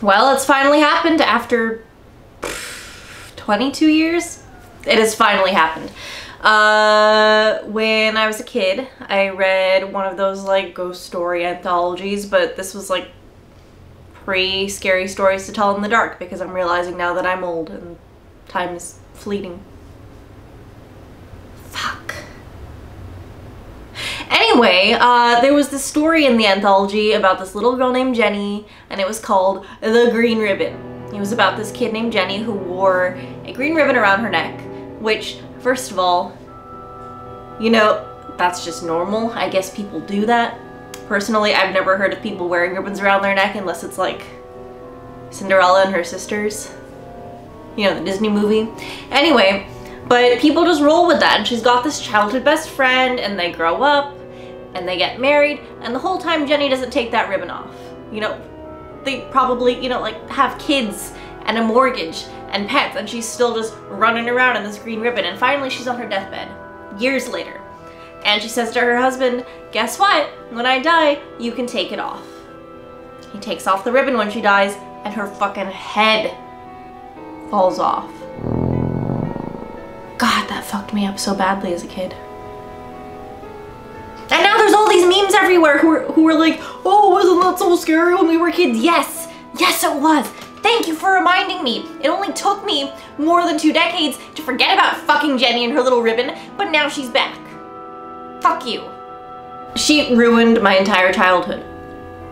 Well, it's finally happened after 22 years. It has finally happened. When I was a kid, I read one of those like ghost story anthologies, but this was like pre-scary stories to tell in the dark, because I'm realizing now that I'm old and time is fleeting. Fuck. Anyway, there was this story in the anthology about this little girl named Jenny, and it was called The Green Ribbon. It was about this kid named Jenny who wore a green ribbon around her neck, which, first of all, you know, that's just normal. I guess people do that. Personally, I've never heard of people wearing ribbons around their neck unless it's like Cinderella and her sisters. You know, the Disney movie. Anyway, but people just roll with that, and she's got this childhood best friend, and they grow up, and they get married, and the whole time Jenny doesn't take that ribbon off. You know, they probably, you know, like have kids and a mortgage and pets, and she's still just running around in this green ribbon, and finally she's on her deathbed, years later. And she says to her husband, guess what? When I die, you can take it off. He takes off the ribbon when she dies, and her fucking head falls off. God, that fucked me up so badly as a kid. And now there's all these memes everywhere who are like, oh, wasn't that so scary when we were kids? Yes, yes it was. Thank you for reminding me. It only took me more than 2 decades to forget about fucking Jenny and her little ribbon, but now she's back. Fuck you. She ruined my entire childhood.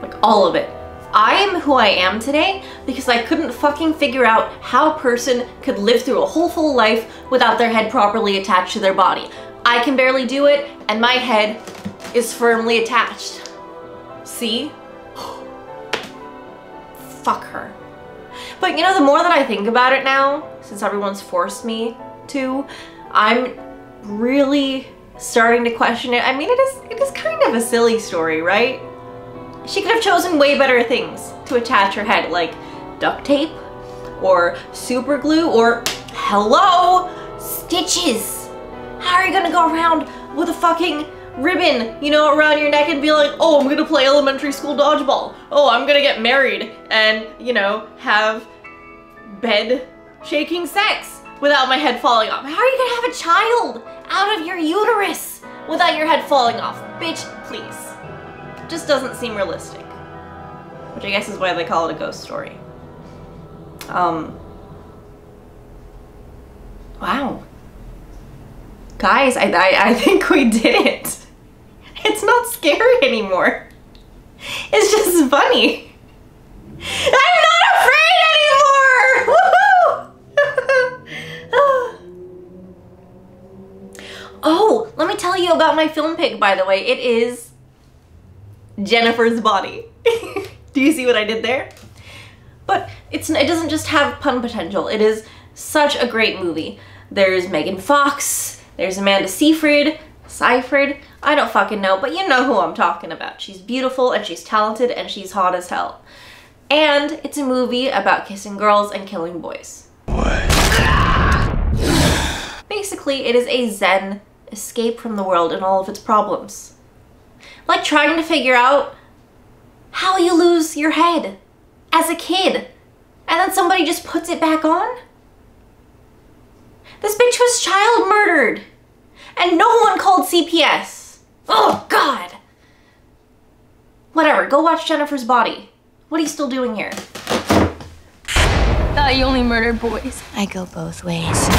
Like, all of it. I am who I am today because I couldn't fucking figure out how a person could live through a whole full life without their head properly attached to their body. I can barely do it, and my head is firmly attached. See? Fuck her. But you know, the more that I think about it now, since everyone's forced me to, I'm really starting to question it. I mean, it is kind of a silly story, right? She could have chosen way better things to attach her head, like duct tape, or super glue, or, hello, stitches. How are you gonna go around with a fucking ribbon, you know, around your neck and be like, oh, I'm gonna play elementary school dodgeball. Oh, I'm gonna get married and, you know, have bed shaking sex without my head falling off. How are you gonna have a child out of your uterus without your head falling off? Bitch, please. Just doesn't seem realistic. Which I guess is why they call it a ghost story. Wow. Guys, I think we did it. It's not scary anymore. It's just funny. I'm not afraid anymore! Woohoo! Oh, let me tell you about my film pick, by the way. It is Jennifer's Body. Do you see what I did there? But it doesn't just have pun potential. It is such a great movie. There's Megan Fox, there's Amanda Seyfried, I don't fucking know, but you know who I'm talking about. She's beautiful and she's talented and she's hot as hell. And it's a movie about kissing girls and killing boys. What? Basically, it is a zen escape from the world and all of its problems. Like trying to figure out how you lose your head as a kid and then somebody just puts it back on. This bitch was child murdered and no one called CPS. Oh God. Whatever, go watch Jennifer's Body. What are you still doing here? Thought you only murdered boys. I go both ways.